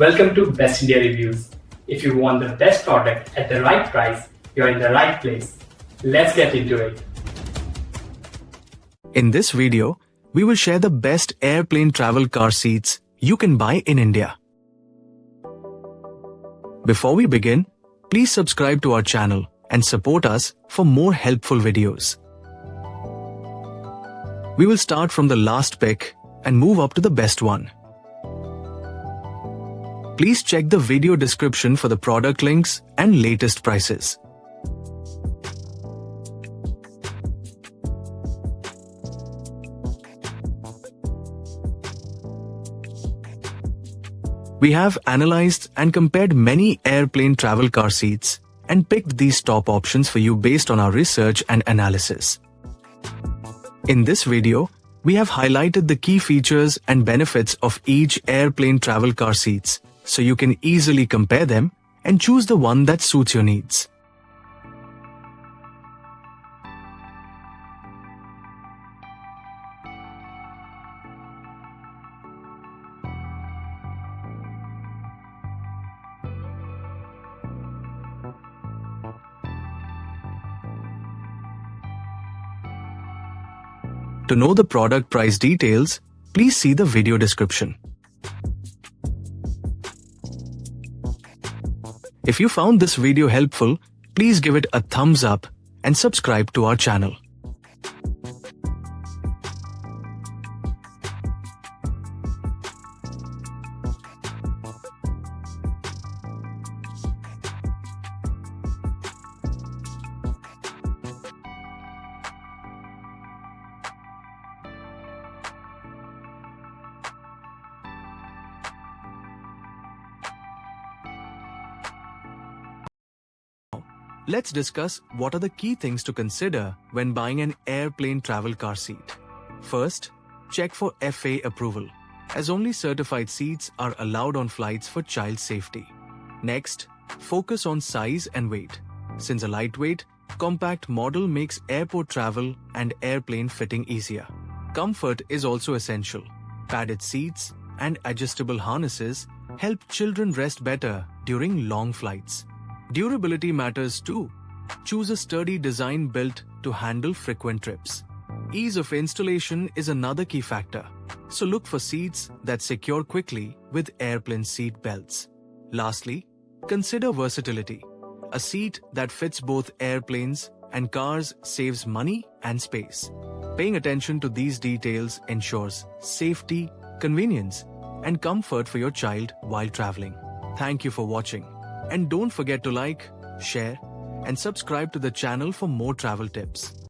Welcome to Best India Reviews. If you want the best product at the right price, you're in the right place. Let's get into it. In this video, we will share the best airplane travel car seats you can buy in India. Before we begin, please subscribe to our channel and support us for more helpful videos. We will start from the last pick and move up to the best one. Please check the video description for the product links and latest prices. We have analyzed and compared many airplane travel car seats and picked these top options for you based on our research and analysis. In this video, we have highlighted the key features and benefits of each airplane travel car seats, so you can easily compare them and choose the one that suits your needs. To know the product price details, please see the video description. If you found this video helpful, please give it a thumbs up and subscribe to our channel. Let's discuss what are the key things to consider when buying an airplane travel car seat. First, check for FAA approval, as only certified seats are allowed on flights for child safety. Next, focus on size and weight, since a lightweight, compact model makes airport travel and airplane fitting easier. Comfort is also essential. Padded seats and adjustable harnesses help children rest better during long flights. Durability matters too. Choose a sturdy design built to handle frequent trips. Ease of installation is another key factor, so look for seats that secure quickly with airplane seat belts. Lastly, consider versatility. A seat that fits both airplanes and cars saves money and space. Paying attention to these details ensures safety, convenience, and comfort for your child while traveling. Thank you for watching. And don't forget to like, share, and subscribe to the channel for more travel tips.